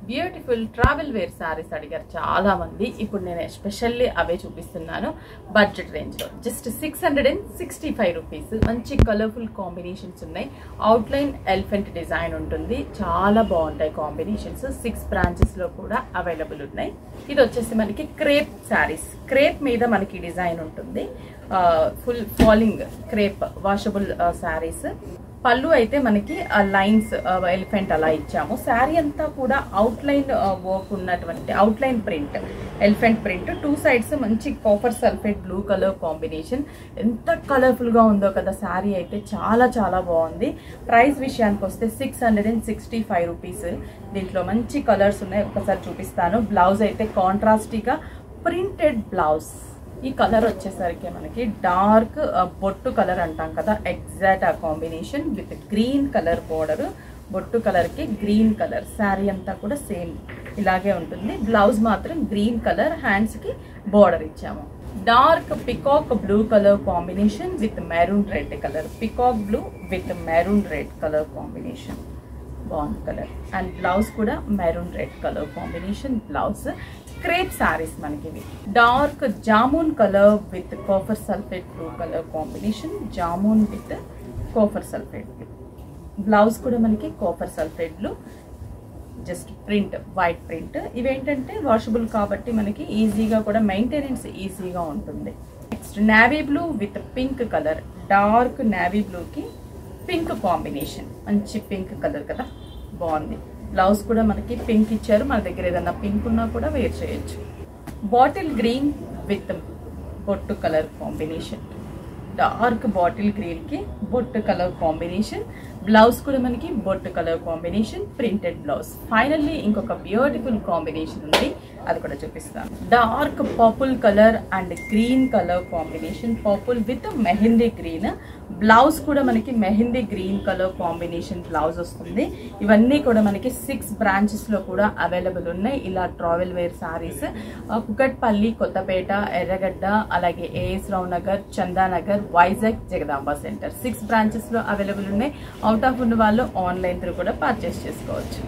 Beautiful travel wear saris అడిగారు చాలా మంది. ఇప్పుడు నేను ఎస్పెషల్లీ అవే చూపిస్తున్నాను బడ్జెట్ రేంజ్ లో. Just 665 rupees. మంచి కలర్ఫుల్ కాంబినేషన్స్ ఉన్నాయి. అవుట్లైన్ ఎలిఫెంట్ డిజైన్ ఉంటుంది. చాలా బాగుంటాయి కాంబినేషన్స్. 6 బ్రాంచెస్ లో కూడా అవైలబుల్ ఉన్నాయి. ఇది వచ్చేసి మనకి క్రేప్ సారీస్. క్రేప్ మీద మనకి డిజైన్ ఉంటుంది. Full falling crepe washable saris. పళ్ళు అయితే మనకి లైన్స్ ఎలిఫెంట్ అలా ఇచ్చాము. శారీ అంతా కూడా అవుట్లైన్ వర్క్ ఉన్నటువంటి outline print, elephant print. 2 sides మంచి copper sulphate blue colour combination. ఎంత కలర్ఫుల్ గా ఉందో కదా శారీ అయితే. చాలా చాలా బాగుంది. ప్రైస్ విషయానికి వస్తే 665 రూపీస్. దీంట్లో మంచి కలర్స్ ఉన్నాయి, ఒకసారి చూపిస్తాను. బ్లౌజ్ అయితే కాంట్రాస్టీగా ప్రింటెడ్ బ్లౌజ్. ఈ కలర్ వచ్చేసరికి మనకి డార్క్ బొట్టు కలర్ అంటాం కదా, ఎగ్జాక్ట్ ఆ combination with green colour border. బొట్టు కలర్ కి గ్రీన్ కలర్. శారీ అంతా కూడా సేమ్ ఇలాగే ఉంటుంది. బ్లౌజ్ మాత్రం గ్రీన్ కలర్, హ్యాండ్స్ కి బోర్డర్ ఇచ్చాము. Dark peacock blue colour combination with maroon red colour. Peacock blue with maroon red colour combination. బాగుంది కలర్. అండ్ బ్లౌజ్ కూడా maroon red colour combination blouse. Crepe saris మనకి ఇవి. Dark jamun colour with copper sulphate blue colour combination. Jamun with copper sulphate blue. Blouse కూడా మనకి copper sulphate blue. Just print, white print. ఇవేంటంటే washable కాబట్టి మనకి ఈజీగా కూడా మెయింటెనెన్స్ ఈజీగా ఉంటుంది. Next navy blue with pink colour. Dark navy బ్లూకి పింక్ కాంబినేషన్. మంచి పింక్ కలర్ కదా, బాగుంది. బ్లౌజ్ కూడా మనకి పింక్ ఇచ్చారు. మన దగ్గర ఏదన్నా పింక్ ఉన్నా కూడా వేర్ చేయొచ్చు. బాటిల్ గ్రీన్ విత్ బొట్టు colour combination. Dark bottle green కి బొట్టు కలర్ కాంబినేషన్. బ్లౌజ్ కూడా మనకి బొట్టు colour combination, printed blouse. Finally ఇంకొక బ్యూటిఫుల్ కాంబినేషన్ ఉంది, అది కూడా చూపిస్తాను. Dark purple colour and green colour combination. Purple with mehndi green. Blouse కూడా మనకి mehndi green colour combination blouse వస్తుంది. ఇవన్నీ కూడా మనకి 6 బ్రాంచెస్ లో కూడా అవైలబుల్ ఉన్నాయి. ఇలా ట్రావెల్ వేర్ సారీస్ కుకట్పల్లి, కొత్తపేట, ఎర్రగడ్డ, అలాగే ఏఎస్ రావు నగర్, చందానగర్, వైజాగ్, జగదాంబ సెంటర్ 6 బ్రాంచెస్ లో అవైలబుల్ ఉన్నాయి. అవుట్ ఆఫ్ ఉన్న వాళ్ళు ఆన్లైన్ త్రూ కూడా పర్చేస్ చేసుకోవచ్చు.